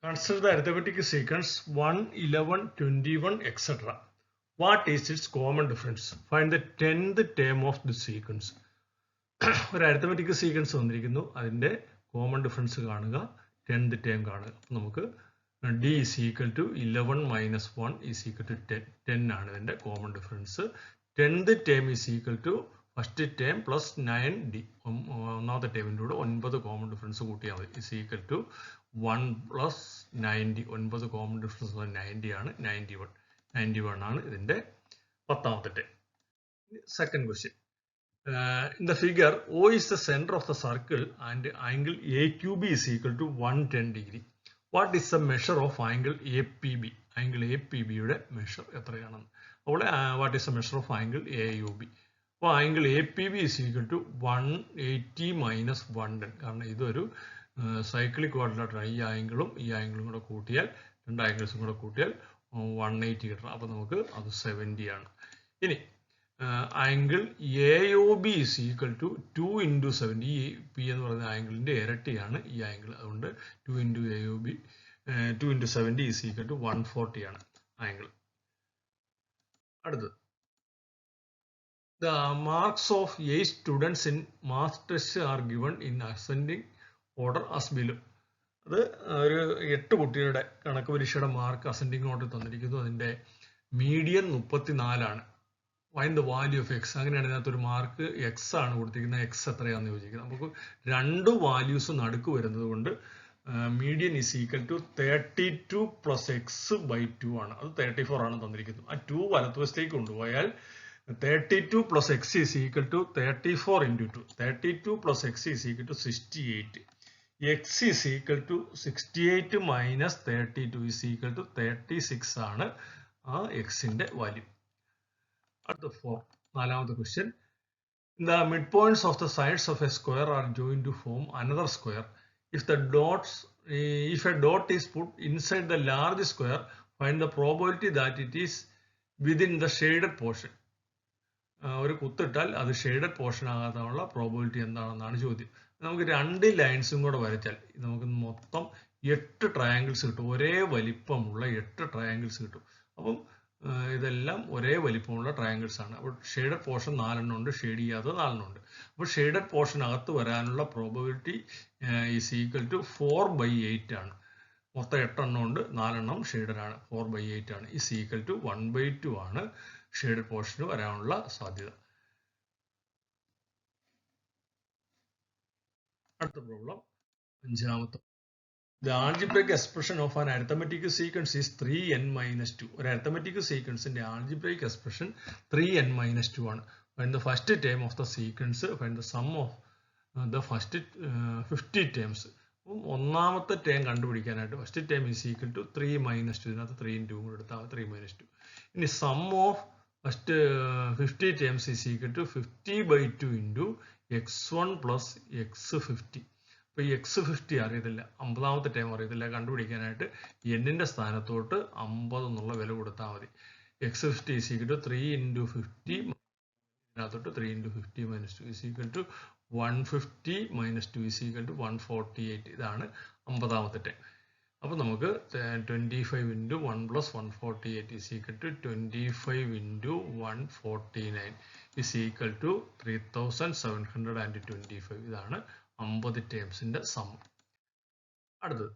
Consider the arithmetic sequence 1, 11, 21, etc. What is its common difference? Find the 10th term of the sequence. ഒരു arithmetic sequence വന്നിരിക്കുന്നു, അതിൻ്റെ common difference കാണുക, 10th term കാണുക. അപ്പം നമുക്ക് d is equal to 11 minus 1 is equal to 10 ആണ് ഇതിൻ്റെ common difference. 10th term is equal to first term plus 9d. ഒന്നാമത്തെ ടേമിൻ്റെ കൂടെ 9 കോമൺ ഡിഫറൻസ് കൂട്ടിയാൽ മതി. is equal to 1 plus 90. 9 common difference 90 ആണ്. 91 ആണ് ഇതിൻ്റെ 10th term. Second question. In the figure, O is the center of the circle and angle AQB is equal to 110 degree. What is the measure of angle APB? Angle APB യുടെ measure എത്രയാണെന്ന്. അപ്പോൾ what is the measure of angle AUB? അപ്പോൾ angle APB is equal to 180 minus 110. കാരണം ഇതൊരു cyclic quadrilateral. ഈ ആംഗിളും കൂടെ കൂട്ടിയാൽ, രണ്ട് ആംഗിൾസും കൂടെ കൂട്ടിയാൽ 180 കിട്ടണം. അപ്പോൾ നമുക്ക് അത് 70 ആണ്. ഇനി angle AOB is equal to 2 into 70. ഈ പി എന്ന് പറയുന്ന ആംഗിളിൻ്റെ ഇരട്ടിയാണ് ഈ ആംഗിൾ. അതുകൊണ്ട് 2 into AOB 2 into 70 is equal to 140 ആണ് ആംഗിൾ. അടുത്തത്, the marks of 8 students in math test are given in ascending order as below. അത് ഒരു 8 കുട്ടികളുടെ കണക്ക് പരീക്ഷയുടെ മാർക്ക് അസെൻഡിങ് ഓർഡർ തന്നിരിക്കുന്നു. അതിൻ്റെ മീഡിയൻ 34 ആണ്. Find the value of x. അങ്ങനെയാണ് ഇതിനകത്തൊരു മാർക്ക് എക്സ് ആണ് കൊടുത്തിരിക്കുന്നത്. എക്സ് എത്രയാണെന്ന് ചോദിക്കുന്നത്. നമുക്ക് രണ്ട് വാല്യൂസ് നടുക്ക് വരുന്നത് കൊണ്ട് median is equal to 32 plus x by 2 ആണ്. അത് 34 ആണ് തന്നിരിക്കുന്നത്. ആ 2 വലത്തുവശത്തേക്ക് കൊണ്ടുപോയാൽ 32 plus x is equal to 34 into 2. 32 plus x is equal to 68. X is equal to 68 minus 32 is equal to 36 ആണ് ആ എക്സിന്റെ വാല്യൂ. അടുത്ത നാലാമത്തെ question. The midpoints of the sides of a square are joined to form another square. If a dot is put inside the large square, find the probability that it is within the shaded portion. ഒരു കുത്തിട്ടാൽ അത് shaded portion ആകാനുള്ള probability എന്താണെന്നാണ് ചോദ്യം. നമുക്ക് രണ്ട് ലൈൻസും കൂടെ വരച്ചാൽ നമുക്ക് മൊത്തം 8 ട്രയാങ്കിൾസ് കിട്ടും. ഒരേ വലിപ്പമുള്ള 8 ട്രയാങ്കിൾസ് കിട്ടും. അപ്പം ഇതെല്ലാം ഒരേ വലിപ്പമുള്ള ട്രയാങ്കിൾസ് ആണ്. അപ്പോൾ ഷെയ്ഡഡ് പോർഷൻ 4 ഉണ്ട്, ഷെയ്ഡ് ചെയ്യാതെ 4 ഉണ്ട്. അപ്പോൾ ഷെയ്ഡഡ് പോർഷൻ അകത്ത് വരാനുള്ള പ്രോബിലിറ്റി ഈസ് ഈക്വൽ ടു 4/8 ആണ്. മൊത്തം 8 ഉണ്ട്, 4 ഷെയ്ഡഡ് ആണ്. 4/8 ആണ്. ഈസ് ഈക്വൽ ടു 1/2 ആണ് ഷെയ്ഡഡ് പോർഷന് വരാനുള്ള സാധ്യത. അടുത്ത പ്രോബ്ലം, അഞ്ചാമത്തെ. The algebraic expression of an arithmetic sequence is 3n-2. ഒരു arithmetic sequenceന്റെ algebraic expression 3n-2 ആണ്. Find the first term of the sequence. Find the sum of the first 50 terms. ഒന്നാമത്തെ term കണ്ടുപിടിക്കാനായിട്ട് first term is equal to 3 - 2. ഇതിനകത്ത് 3 × 2 കൂടെ എടുത്താൽ 3 - 2. ഇനി sum of first 50 terms is equal to 50/2 into x1 plus x50. അപ്പോൾ ഈ x50 അറിയത്തില്ല, 50ാമത്തെ term അറിയത്തില്ല. കണ്ടുപിടിക്കാനായിട്ട് എന്നിൻ്റെ സ്ഥാനത്തോട്ട് 50 എന്നുള്ള വില കൊടുത്താൽ മതി. x50 is equal to 3 × 50. ഇതിനകത്തോട്ട് 3 × 50 - 2 is equal to 150 - 2 is equal to 148. ഇതാണ് 50ാമത്തെ ടേം. അപ്പോൾ നമുക്ക് 25 × 1 + 148 is equal to 25 × 149 is equal to 3725. ഇതാണ് 50 ടേംസിന്റെ സം. അടുത്തത്,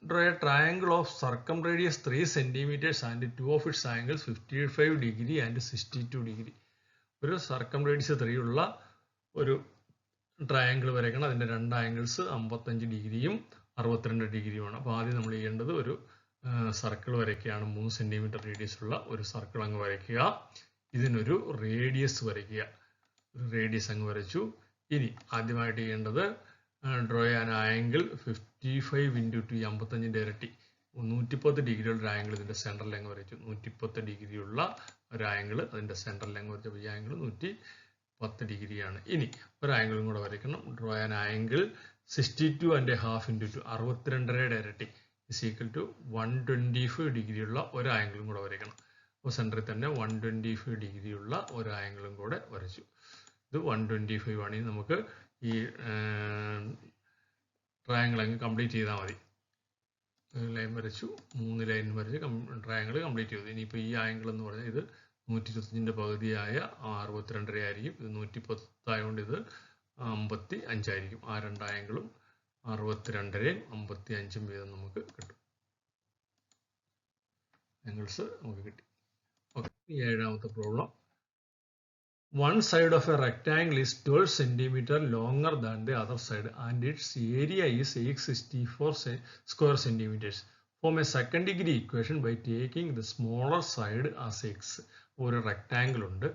draw a triangle of circumradius 3 cm and 2 of its angles 55 degree and 62 degree. ഒരു സർക്കംറേഡിയസ് 3 ഉള്ള ഒരു ട്രയാങ്കിൾ വരയ്ക്കണം. അതിൻ്റെ രണ്ട് ആംഗിൾസ് 55 ഡിഗ്രിയും 62 ഡിഗ്രിയുമാണ്. അപ്പോൾ ആദ്യം നമ്മൾ ചെയ്യേണ്ടത് ഒരു സർക്കിൾ വരയ്ക്കുകയാണ്. 3 സെന്റിമീറ്റർ റേഡിയസ് ഉള്ള ഒരു സർക്കിൾ അങ്ങ് വരയ്ക്കുക. ഇതിനൊരു റേഡിയസ് വരയ്ക്കുക. ഒരു റേഡിയസ് അങ്ങ് വരച്ചു. ഇനി ആദ്യമായിട്ട് ചെയ്യേണ്ടത് ഡ്രോ ചെയ്യാൻ ആംഗിൾ 55 × 2. 55ന്റെ ഇരട്ടി 110 ഡിഗ്രിയുള്ള ഒരു ആംഗിൾ ഇതിൻ്റെ സെൻട്രൽ അങ്ങ് വരച്ചു. 110 ഡിഗ്രിയുള്ള ഒരു ആംഗിൾ അതിൻ്റെ സെൻട്രൽ അങ്ങ് വരച്ചപ്പോൾ ഈ ആംഗിൾ 110 ഡിഗ്രിയാണ്. ഇനി ഒരു ആംഗിളും കൂടെ വരയ്ക്കണം. ഡ്രോ ചെയ്യാൻ ആംഗിൾ 62.5 × 2. 62.5യുടെ ഇരട്ടി ഇസ് ഈക്വൽ ടു 125 ഡിഗ്രിയുള്ള ഒരു ആംഗിളും കൂടെ വരയ്ക്കണം. അപ്പോൾ സെൻറ്ററിൽ തന്നെ 125 ഡിഗ്രിയുള്ള ഒരു ആംഗിളും കൂടെ വരച്ചു. ഇത് 125 ആണെങ്കിൽ നമുക്ക് ഈ ട്രയാങ്കിൾ അങ്ങ് കംപ്ലീറ്റ് ചെയ്താൽ മതി. ലൈൻ വരച്ചു, 3 ലൈൻ വരച്ച് ട്രയാങ്കിൾ കംപ്ലീറ്റ് ചെയ്തു. ഇനിയിപ്പോൾ ഈ ആംഗിൾ എന്ന് പറഞ്ഞാൽ ഇത് 125ൻ്റെ പകുതിയായ 62.5 ആയിരിക്കും. ഇത് 110 ആയതുകൊണ്ട് ഇത് 55 ആയിരിക്കും. ആ രണ്ട് ആംഗിളും 62.5 55 വീതം നമുക്ക് കിട്ടും. ആംഗിൾസ് നമുക്ക് കിട്ടി. ഓക്കെ, ഏഴാമത്തെ problem. One side of a rectangle is 12 centimeter longer than the other side and its area is 864 square centimeters. Form a second degree equation by taking the smaller side as x. ഒരു rectangle ഉണ്ട്,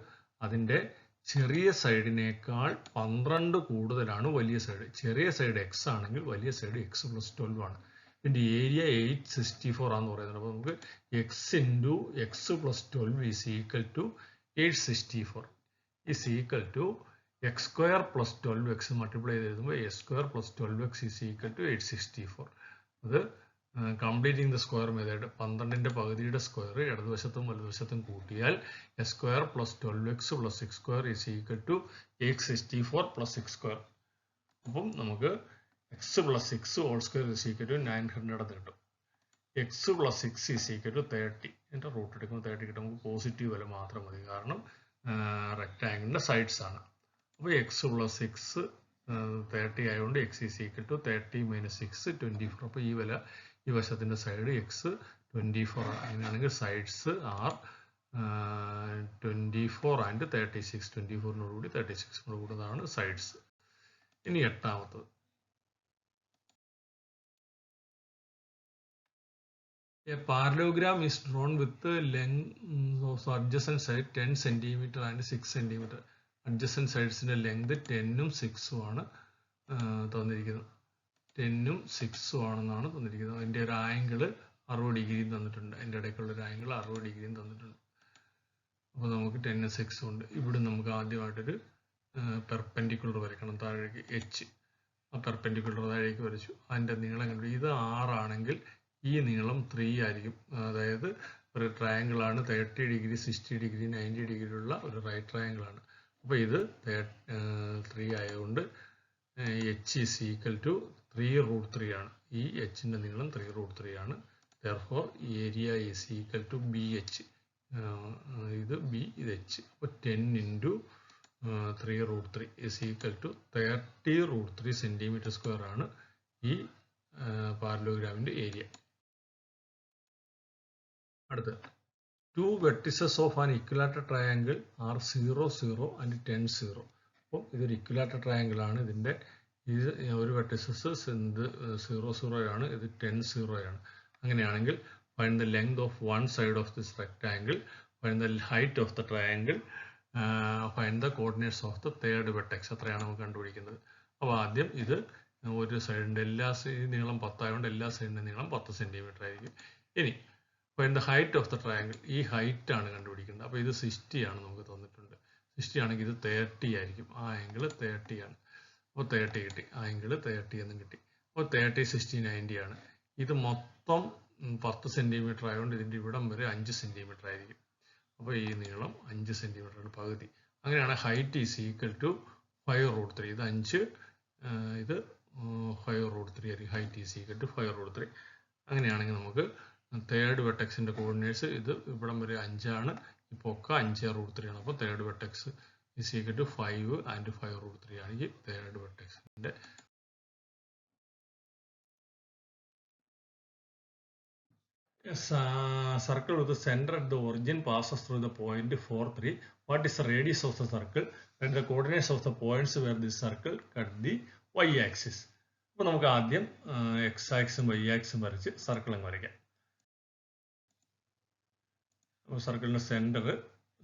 അതിൻ്റെ ചെറിയ സൈഡിനേക്കാൾ 12 കൂടുതലാണ് വലിയ side. ചെറിയ side X ആണെങ്കിൽ വലിയ side X plus 12 ആണ്. ഇതിൻ്റെ ഏരിയ 864 ആണെന്ന് പറയുന്നത്. അപ്പോൾ നമുക്ക് x into x plus 12 is equal to 864 is equal to x square plus 12x multiply ചെയ്തുമ്പോൾ a square plus 12x is equal to 864. അത് കംപ്ലീറ്റിംഗ് ദ സ്ക്വയർ മെത്തേഡ് 12ൻ്റെ പകുതിയുടെ സ്ക്വയർ ഇടതുവശത്തും വലതുവശത്തും കൂട്ടിയാൽ x square plus 12x plus six square is equal to 864 plus six square. അപ്പം നമുക്ക് x plus six whole square is equal to 900 എന്ന് കിട്ടും. X plus six is equal to 30. എൻ്റെ റൂട്ട് എടുക്കുമ്പോൾ 30 കിട്ടും. നമുക്ക് പോസിറ്റീവ് വില മാത്രം മതി, കാരണം റെക്ടാങ്കിളിൻ്റെ സൈഡ്സ് ആണ്. അപ്പോൾ എക്സ് പ്ലസ് സിക്സ് 30 ആയതുകൊണ്ട് x is equal to 30 minus 6 24. അപ്പോൾ ഈ വില ഈ വശത്തിൻ്റെ സൈഡ് എക്സ് 24 ആണ്. അങ്ങനെയാണെങ്കിൽ സൈഡ്സ് ആർ 24 ആൻഡ് 36. 24നോടുകൂടി 36 കൂടുന്നതാണ് സൈഡ്സ്. ഇനി എട്ടാമത്തത്. A parallelogram is drawn with the length of adjacent side 10 cm and 6 cm. Adjacent sides in the length 10ഉം 6ഉം ആണ് തന്നിരിക്കുന്നത്. 10ഉം 6ഉം ആണെന്നാണ് തന്നിരിക്കുന്നത്. അതിൻ്റെ ഒരു ആംഗിൾ 60 ഡിഗ്രിയും തന്നിട്ടുണ്ട്. അതിൻ്റെ ഇടയ്ക്കുള്ള ഒരു ആംഗിൾ 60 ഡിഗ്രിയും തന്നിട്ടുണ്ട്. അപ്പോൾ നമുക്ക് 10ഉം 6ഉം ഉണ്ട്. ഇവിടെ നമുക്ക് ആദ്യമായിട്ടൊരു പെർപെൻഡിക്കുലർ വരയ്ക്കണം, താഴേക്ക് എച്ച്. ആ പെർപെൻഡിക്കുലർ താഴേക്ക് വരച്ചു. അതിൻ്റെ നീളം കണ്ടു. ഇത് 6 ആണെങ്കിൽ ഈ നീളം 3 ആയിരിക്കും. അതായത് ഒരു ട്രയാങ്കിൾ ആണ്, 30 ഡിഗ്രി 60 ഡിഗ്രി 90 ഡിഗ്രിയുള്ള ഒരു റൈറ്റ് ട്രയാങ്കിൾ ആണ്. അപ്പോൾ ഇത് 3 ആയതുകൊണ്ട് എച്ച് ഈസ് ഈക്വൽ ടു 3√3 ആണ്. ഈ എച്ചിൻ്റെ നീളം 3√3 ആണ്. Therefore area is equal to B H. ഇത് ബി, ഇത് എച്ച്. അപ്പോൾ 10 into 3√3 is equal to 30√3 centimetre square ആണ് ഈ പാരലോഗ്രാമിൻ്റെ ഏരിയ. അടുത്ത, 2 vertices of an equilateral triangle are 0, 0 and 10, 0. അപ്പോൾ ഇതൊരു ഇക്വിലാറ്റർ ട്രയാങ്കിൾ ആണ്. ഇതിൻ്റെ ഇത് ഒരു വെർട്ടിസസ് 0, 0 ആണ്, ഇത് 10, 0 ആണ്. അങ്ങനെയാണെങ്കിൽ find the length of one side of this rectangle, find the height of the triangle, find the coordinates of the third vertex. അത്രയാണ് നമുക്ക് കണ്ടുപിടിക്കുന്നത്. അപ്പോൾ ആദ്യം ഇത് ഒരു സൈഡിൻ്റെ എല്ലാ നീളം 10 ആയതുകൊണ്ട് എല്ലാ സൈഡിൻ്റെ നീളം 10 സെൻറ്റിമീറ്റർ ആയിരിക്കും. ഇനി find the height of the triangle. ഈ ഹൈറ്റ് ആണ് കണ്ടുപിടിക്കുന്നത്. അപ്പോൾ ഇത് 60 ആണ് നമുക്ക് തന്നിട്ടുണ്ട്. 60 ആണെങ്കിൽ ഇത് 30 ആയിരിക്കും. ആ ആംഗിൾ 30 ആണ്. അപ്പോൾ 30 കിട്ടി. ആംഗിൾ 30 എന്നും കിട്ടി. അപ്പോൾ 30, 60, 90 ആണ്. ഇത് മൊത്തം 10 സെൻറ്റിമീറ്റർ ആയതുകൊണ്ട് ഇതിൻ്റെ ഇവിടം വരെ 5 സെൻറ്റിമീറ്റർ ആയിരിക്കും. അപ്പോൾ ഈ നീളം 5 സെൻറ്റിമീറ്ററാണ്, പകുതി. അങ്ങനെയാണ് ഹൈറ്റ് ഈസ് ഈക്വൽ ടു 5√3. ഇത് 5, ഇത് 5√3 ആയിരിക്കും. Height is equal to 5√3. അങ്ങനെയാണെങ്കിൽ നമുക്ക് തേർഡ് വെർട്ടെക്സിൻ്റെ കോർഡിനേറ്റ്സ് ഇത് ഇവിടം വരെ 5 ആണ്, ഇപ്പോൾ ഒക്കെ 5√3 ആണ്. അപ്പോൾ third vertex is equal to 5 and 5√3 ആണ് ഈ തേർഡ് വെർട്ടെക്സിൻ്റെ. Circle with the center at the origin passes through the point 4, 3. What is the radius of the circle? And the coordinates of the points where this circle cut the y-axis. അപ്പോൾ നമുക്ക് ആദ്യം X ആക്സും Y ആക്സും വരച്ച് സർക്കിളും വരയ്ക്കാം. അപ്പോൾ സർക്കിളിൻ്റെ centre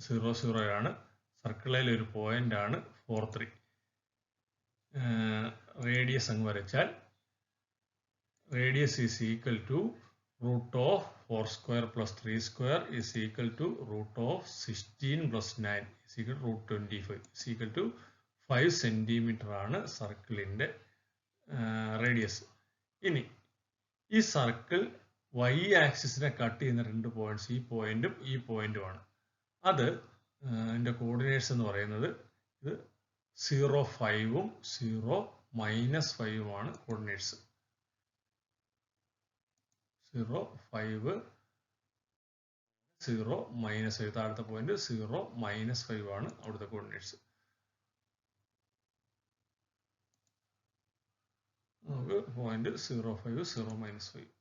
0, 0 ആണ്. സർക്കിളിൽ ഒരു പോയിന്റ് ആണ് 4, 3. റേഡിയസ് അങ്ങ് വരച്ചാൽ radius is equal to root of 4 square plus 3 square is equal to root of 16 plus 9 is equal to root 25 is equal to 5 centimeter ആണ് സർക്കിളിൻ്റെ റേഡിയസ്. ഇനി ഈ സർക്കിൾ വൈ ആക്സിസിനെ കട്ട് ചെയ്യുന്ന 2 പോയിന്റ്സ്, ഈ പോയിന്റും ഈ പോയിന്റുമാണ്. അത് ഇതിൻ്റെ കോർഡിനേറ്റ്സ് എന്ന് പറയുന്നത് ഇത് 0, 5ഉം 0, -5ഉമാണ് കോർഡിനേറ്റ്സ്. 0 5 0 -5 താഴത്തെ പോയിന്റ് 0 -5 ആണ് അവിടുത്തെ കോർഡിനേറ്റ്സ്. നമുക്ക് പോയിന്റ് 0 5 0 -5